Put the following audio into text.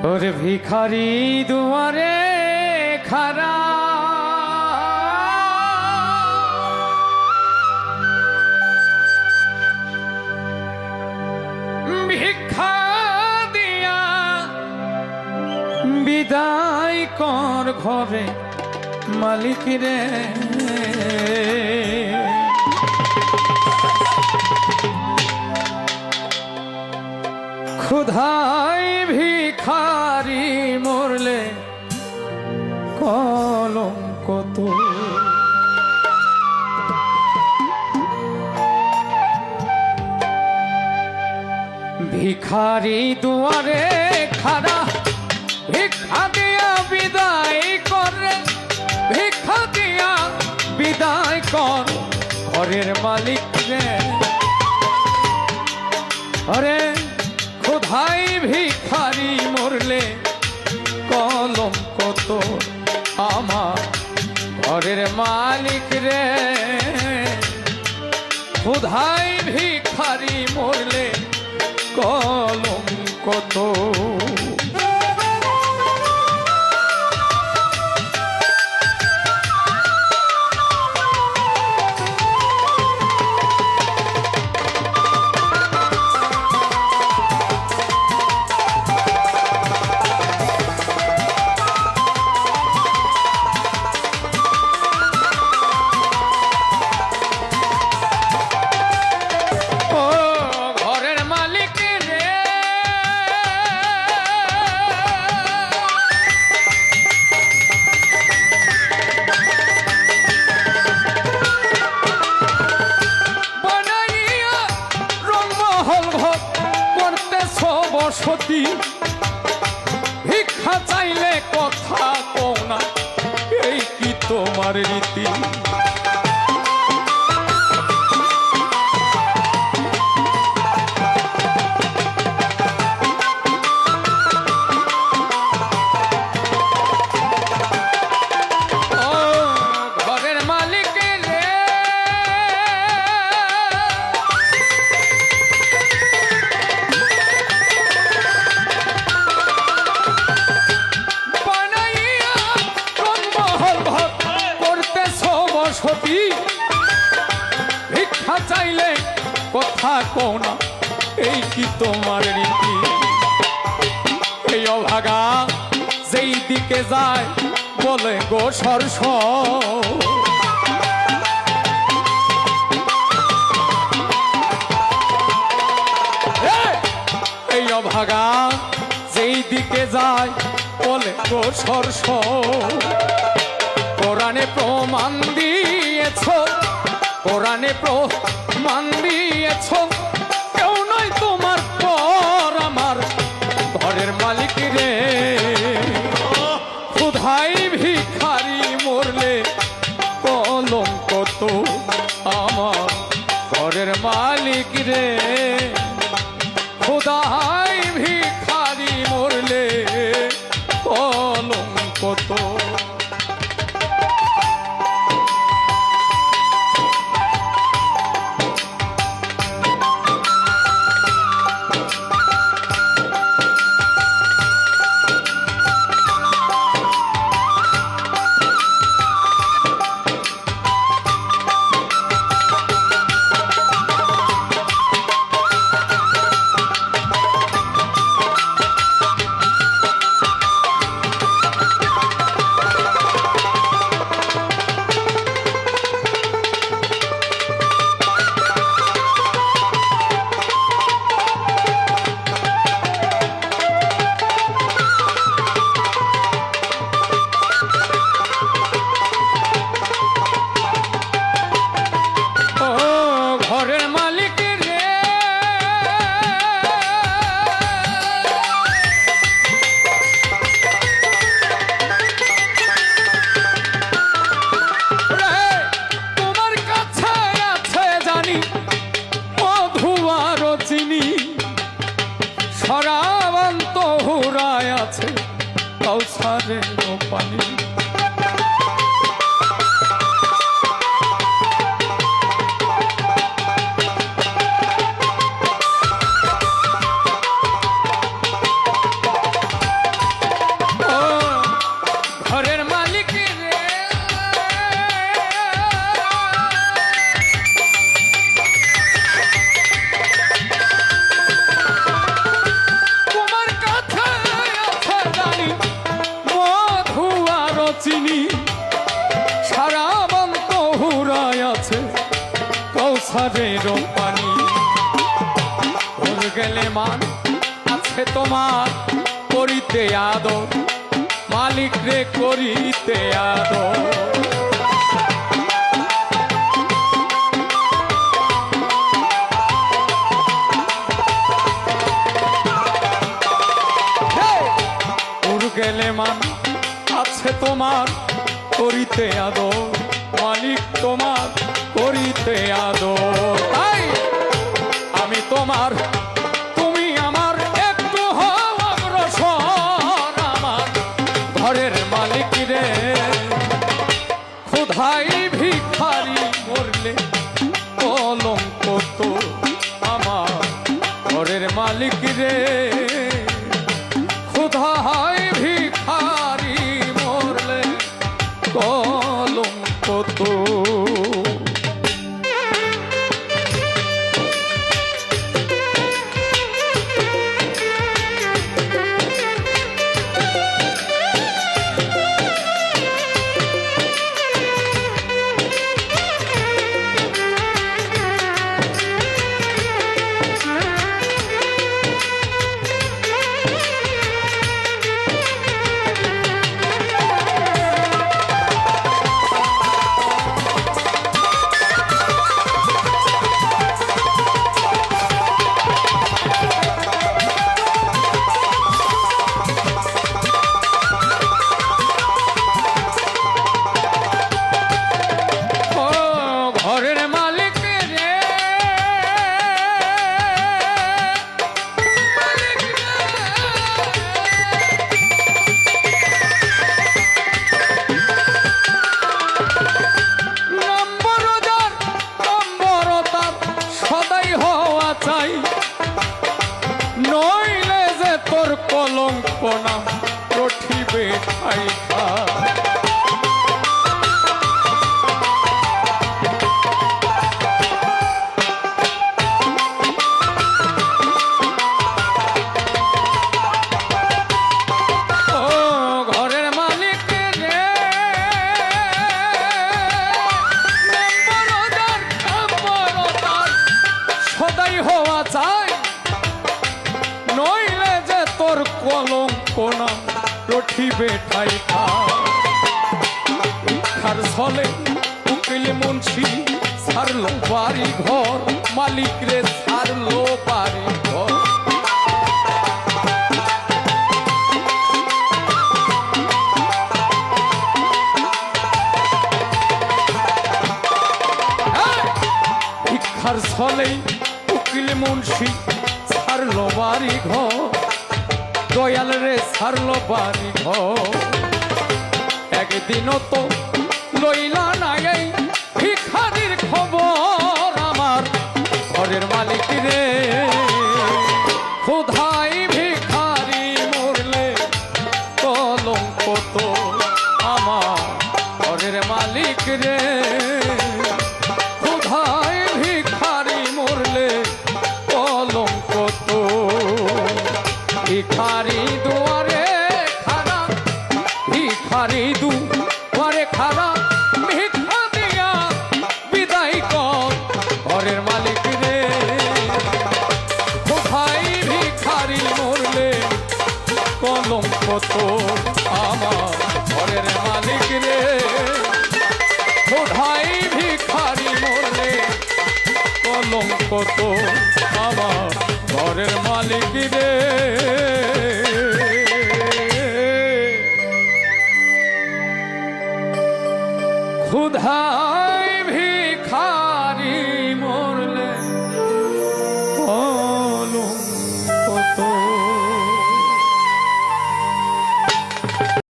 ওরে ভিখারি দুয়ারে খারা ভিক্ষা দিয়া বিদায় কর ঘরে মালিক রে। ক্ষুধায় ভিখারি মরলে কলঙ্ক তো ভিখারি দুয়ারে খাড়া ভিক্ষা দিয়া বিদায় করে ভিক্ষা দিয়া বিদায় কর ঘরের মালিক রে। আরে ক্ষুধায় ভিখারি মরলে কলঙ্ক তো আমার ঘরের মালিক রে। ক্ষুধায় ভিখারি মরলে কলঙ্ক তো। বসতি ভিক্ষা চাইলে কথা কও না, এই কি তোমার রীতি? ভিক্ষা চাইলে কথা কও না, এই কি তোমার রীতি? এই অভাগা যেই দিকে যায় বলে গো সরস, এই অভাগা যেই দিকে যায় বলে গো সরস। কোরআনে প্রমাণ দিয়েছ, কোরআনে প্রমাণ দিয়েছ কেউ নয় তোমার পর আমার ঘরের মালিক রে। ক্ষুধায় ভিখারি মরলে কলঙ্ক তো আমার ঘরের মালিক রে। ক্ষুধায় ভিখারি মরলে কলঙ্ক তো। সরাবন্ত হুরায় আছে কৌসারের পানি। চোখের পানি ওর গেলে মান আছে তোমার করিতে আদর মালিক রে করিতে আদর গেলে মান আছে তোমার করিতে আদর মালিক তোমার করিতে আদর তাই আমি তোমার তুমি আমার একটু হও অগ্রসর আমার ঘরের মালিক রে ক্ষুধাই ভিখারি মরলে কলঙ্ক তো আমার ঘরের মালিক রে ক্ষুধাই ভিখারি মরলে কলঙ্ক তো নইলে যে তোর কলঙ্ক নাম রঠিবে খাইখা ঘরের মালিক রে সদাই হওয়া চাই নইলে যে তোর কলঙ্ক নাম রঠিবে ঠাইখা ইচ্ছার ছলে উকিল মুন্সি ছাড়লো বাড়ি ঘর মালিক রে ছাড়লো বাড়ি ঘর ইচ্ছার ছলেই উকিল মুন্সি ছাড়লো বাড়ি ঘর দয়াল রে ছাড়লো বাড়ি ঘর একদিনও তো লইলা নাই এই ভিখারির খবর আমার ঘরের মালিক রে ক্ষুধাই ভিখারি মরলে কলঙ্ক তো আমার ঘরের মালিক রে ক্ষুধাই ভিখারি মরলে কলঙ্ক তো ভিখারি দুয়ারে খারা ভিখারি দুয়ারে খারা ভিক্ষা দিয়া বিদায় কর ঘরের মালিক রে কোথায় ভিখারি মরলে কলঙ্ক তো আমার ঘরের মালিক রে কোথায় ভিখারি মরলে কলঙ্ক তো আমার ঘরের মালিক রে ক্ষুধা